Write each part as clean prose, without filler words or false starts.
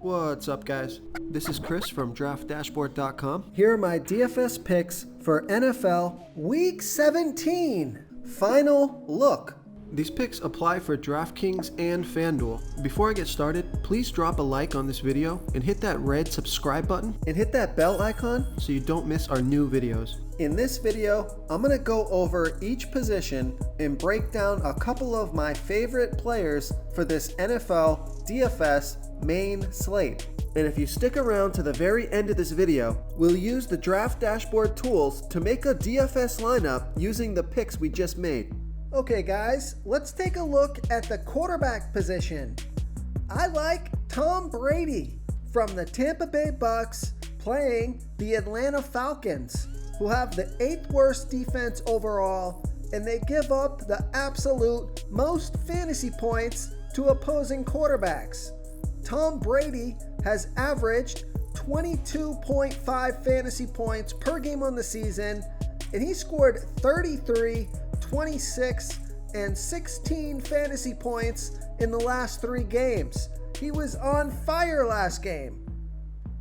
What's up, guys? This is Chris from DraftDashboard.com. Here are my DFS picks for NFL Week 17. Final look. These picks apply for DraftKings and FanDuel. Before I get started, please drop a like on this video and hit that red subscribe button And hit that bell icon so you don't miss our new videos. In this video, I'm going to go over each position and break down a couple of my favorite players for this NFL DFS main slate. And if you stick around to the very end of this video, we'll use the Draft Dashboard tools to make a DFS lineup using the picks we just made. Okay guys, let's take a look at the quarterback position. I like Tom Brady from the Tampa Bay Bucks playing the Atlanta Falcons, who have the 8th worst defense overall, and they give up the absolute most fantasy points to opposing quarterbacks. Tom Brady has averaged 22.5 fantasy points per game on the season, and he scored 33, 26, and 16 fantasy points in the last 3 games. He was on fire last game.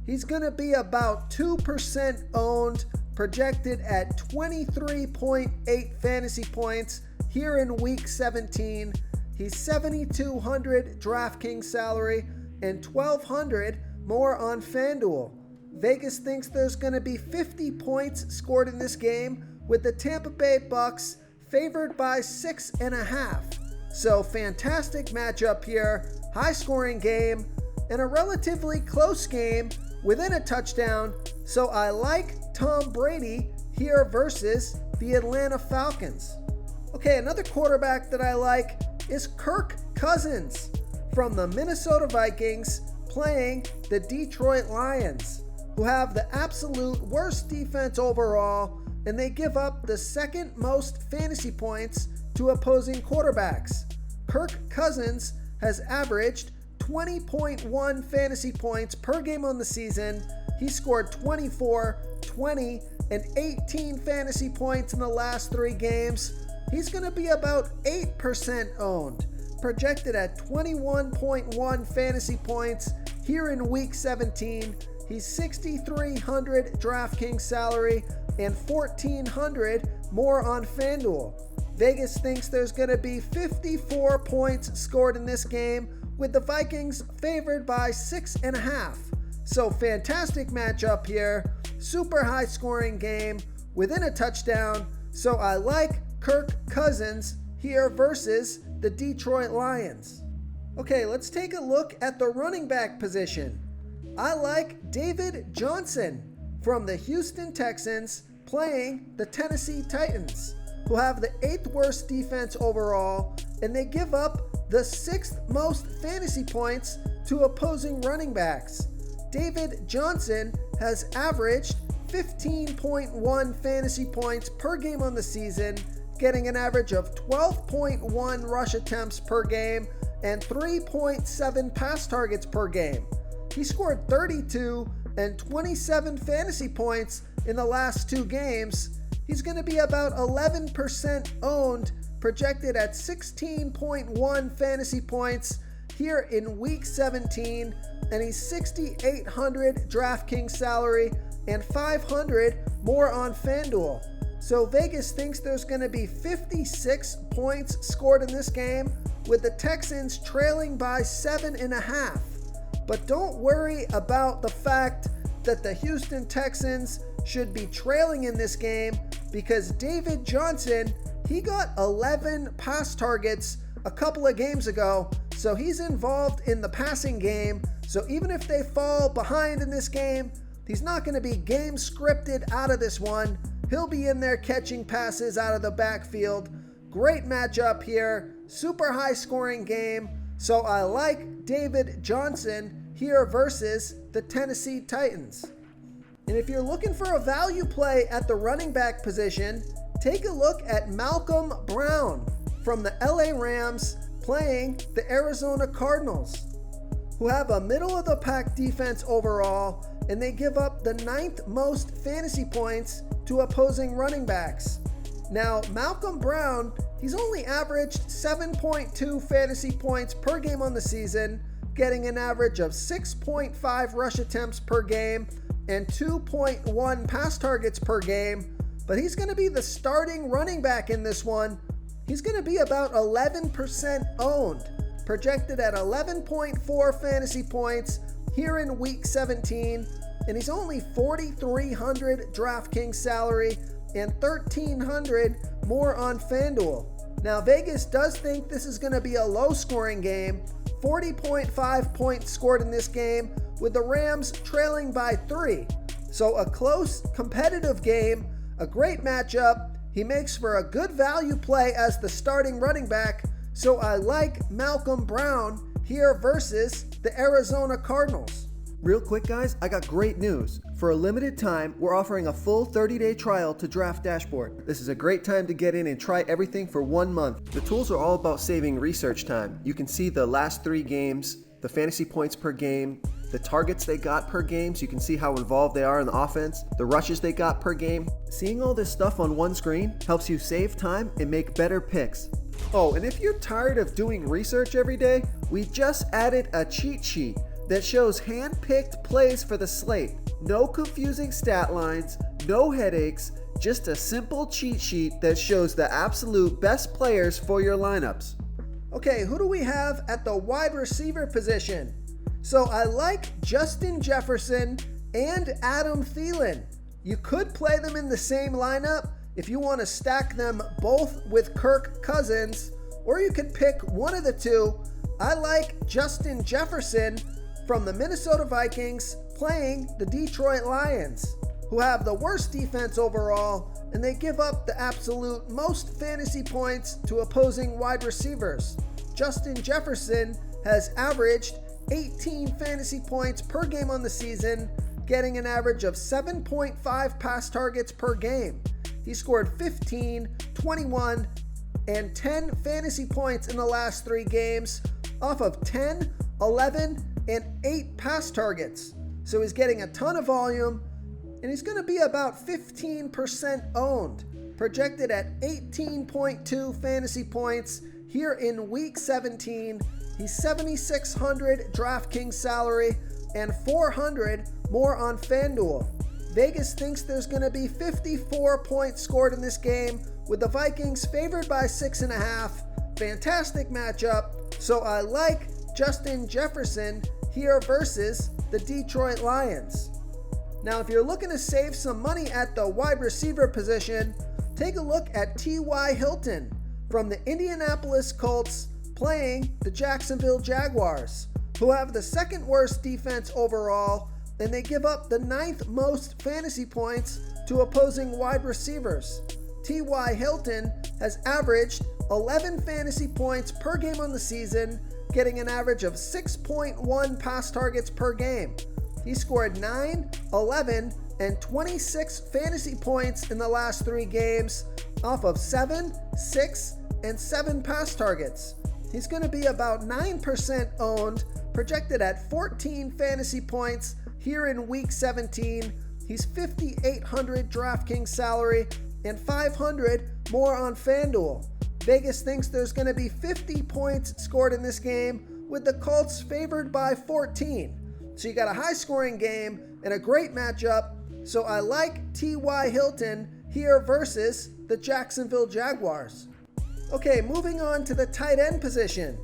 He's going to be about 2% owned, projected at 23.8 fantasy points here in Week 17. He's 7,200 DraftKings salary and 1,200 more on FanDuel. Vegas thinks there's going to be 50 points scored in this game, with the Tampa Bay Bucks favored by 6.5. So fantastic matchup here, high scoring game, and a relatively close game within a touchdown. So I like Tom Brady here versus the Atlanta Falcons. Okay, another quarterback that I like is Kirk Cousins from the Minnesota Vikings playing the Detroit Lions, who have the absolute worst defense overall, and they give up the 2nd most fantasy points to opposing quarterbacks. Kirk Cousins has averaged 20.1 fantasy points per game on the season. He scored 24, 20, and 18 fantasy points in the last 3 games. He's going to be about 8% owned, projected at 21.1 fantasy points here in Week 17. He's 6,300 DraftKings salary and 1,400 more on FanDuel. Vegas thinks there's going to be 54 points scored in this game, with the Vikings favored by 6.5. So fantastic matchup here, super high scoring game within a touchdown. So I like Kirk Cousins here versus the Detroit Lions. Okay, let's take a look at the running back position. I like David Johnson from the Houston Texans playing the Tennessee Titans, who have the 8th worst defense overall, and they give up the 6th most fantasy points to opposing running backs. David Johnson has averaged 15.1 fantasy points per game on the season, getting an average of 12.1 rush attempts per game and 3.7 pass targets per game. He scored 32 and 27 fantasy points in the last 2 games. He's going to be about 11% owned, projected at 16.1 fantasy points here in Week 17, and he's 6,800 DraftKings salary and 500 more on FanDuel. So Vegas thinks there's going to be 56 points scored in this game, with the Texans trailing by 7.5. But don't worry about the fact that the Houston Texans should be trailing in this game, because David Johnson, he got 11 pass targets a couple of games ago, so he's involved in the passing game. So even if they fall behind in this game, he's not going to be game scripted out of this one. He'll be in there catching passes out of the backfield. Great matchup here, super high scoring game. So I like David Johnson here versus the Tennessee Titans. And if you're looking for a value play at the running back position, take a look at Malcolm Brown from the LA Rams playing the Arizona Cardinals, who have a middle-of-the-pack defense overall, and they give up the 9th most fantasy points to opposing running backs. Now, Malcolm Brown, he's only averaged 7.2 fantasy points per game on the season, getting an average of 6.5 rush attempts per game and 2.1 pass targets per game. But he's going to be the starting running back in this one. He's going to be about 11% owned, projected at 11.4 fantasy points here in week 17, and he's only $4,300 DraftKings salary and $1,300 more on FanDuel. Now, Vegas does think this is going to be a low-scoring game. 40.5 points scored in this game, with the Rams trailing by 3. So a close, competitive game, a great matchup. He makes for a good value play as the starting running back, so I like Malcolm Brown here versus the Arizona Cardinals. Real quick, guys, I got great news. For a limited time, we're offering a full 30-day trial to Draft Dashboard. This is a great time to get in and try everything for 1 month. The tools are all about saving research time. You can see the last 3 games, the fantasy points per game, the targets they got per game, so you can see how involved they are in the offense, the rushes they got per game. Seeing all this stuff on one screen helps you save time and make better picks. Oh, and if you're tired of doing research every day, we just added a cheat sheet that shows hand-picked plays for the slate. No confusing stat lines, no headaches, just a simple cheat sheet that shows the absolute best players for your lineups. Okay, who do we have at the wide receiver position? So I like Justin Jefferson and Adam Thielen. You could play them in the same lineup if you want to stack them both with Kirk Cousins, or you could pick one of the two. I like Justin Jefferson from the Minnesota Vikings playing the Detroit Lions, who have the worst defense overall, and they give up the absolute most fantasy points to opposing wide receivers. Justin Jefferson has averaged 18 fantasy points per game on the season, getting an average of 7.5 pass targets per game. He scored 15, 21, and 10 fantasy points in the last 3 games off of 10, 11, and 8 pass targets. So he's getting a ton of volume, and he's going to be about 15% owned, projected at 18.2 fantasy points here in week 17. He's $7,600 DraftKings salary and $400 more on FanDuel. Vegas thinks there's going to be 54 points scored in this game, with the Vikings favored by 6.5. Fantastic matchup. So I like Justin Jefferson here versus the Detroit Lions. Now, if you're looking to save some money at the wide receiver position, take a look at T.Y. Hilton from the Indianapolis Colts playing the Jacksonville Jaguars, who have the second worst defense overall, and they give up the 9th most fantasy points to opposing wide receivers. T.Y. Hilton has averaged 11 fantasy points per game on the season, getting an average of 6.1 pass targets per game. He scored 9, 11, and 26 fantasy points in the last 3 games off of 7, 6, and 7 pass targets. He's going to be about 9% owned, projected at 14 fantasy points here in week 17. He's $5,800 DraftKings salary and $500 more on FanDuel. Vegas thinks there's going to be 50 points scored in this game, with the Colts favored by 14. So you got a high-scoring game and a great matchup. So I like T.Y. Hilton here versus the Jacksonville Jaguars. Okay, moving on to the tight end position.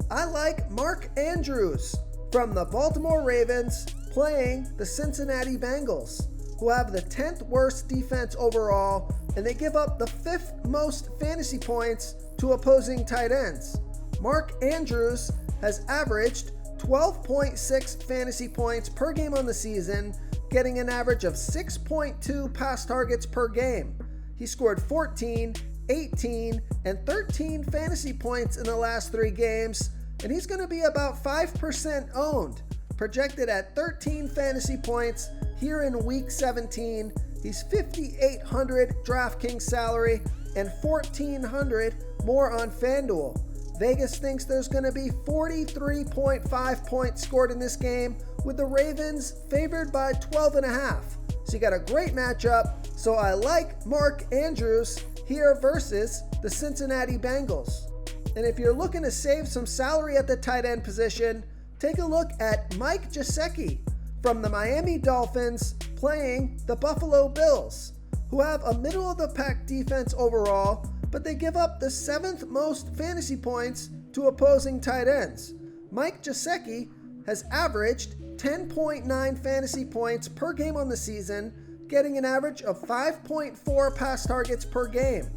I like Mark Andrews from the Baltimore Ravens playing the Cincinnati Bengals, who have the 10th worst defense overall, and they give up the 5th most fantasy points to opposing tight ends. Mark Andrews has averaged 12.6 fantasy points per game on the season, getting an average of 6.2 pass targets per game. He scored 14, 18, and 13 fantasy points in the last 3 games, and he's going to be about 5% owned, projected at 13 fantasy points here in week 17. He's $5,800 DraftKings salary and $1,400 more on FanDuel. Vegas thinks there's going to be 43.5 points scored in this game, with the Ravens favored by 12.5. So you got a great matchup. So I like Mark Andrews here versus the Cincinnati Bengals. And if you're looking to save some salary at the tight end position, take a look at Mike Gesicki from the Miami Dolphins playing the Buffalo Bills, who have a middle-of-the-pack defense overall, but they give up the 7th most fantasy points to opposing tight ends. Mike Gesicki has averaged 10.9 fantasy points per game on the season, getting an average of 5.4 pass targets per game.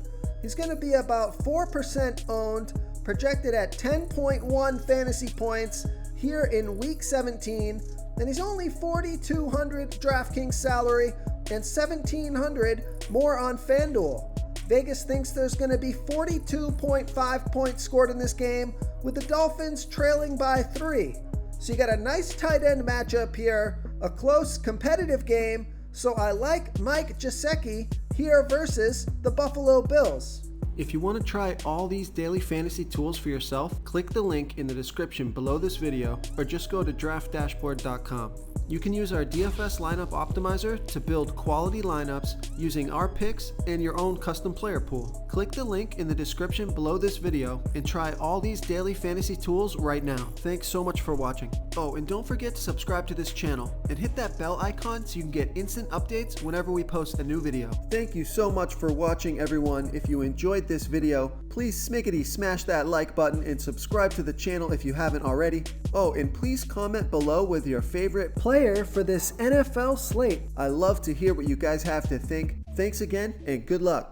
He's going to be about 4% owned, projected at 10.1 fantasy points here in Week 17, and he's only $4,200 DraftKings salary and $1,700 more on FanDuel. Vegas thinks there's going to be 42.5 points scored in this game, with the Dolphins trailing by 3. So you got a nice tight end matchup here, a close, competitive game, so I like Mike Gesicki here versus the Buffalo Bills. If you want to try all these daily fantasy tools for yourself, click the link in the description below this video or just go to draftdashboard.com. You can use our DFS lineup optimizer to build quality lineups using our picks and your own custom player pool. Click the link in the description below this video and try all these daily fantasy tools right now. Thanks so much for watching. Oh, and don't forget to subscribe to this channel and hit that bell icon so you can get instant updates whenever we post a new video. Thank you so much for watching, everyone. If you enjoyed this video, please smiggity smash that like button and subscribe to the channel if you haven't already. Oh, and please comment below with your favorite player for this NFL slate. I love to hear what you guys have to think. Thanks again and good luck.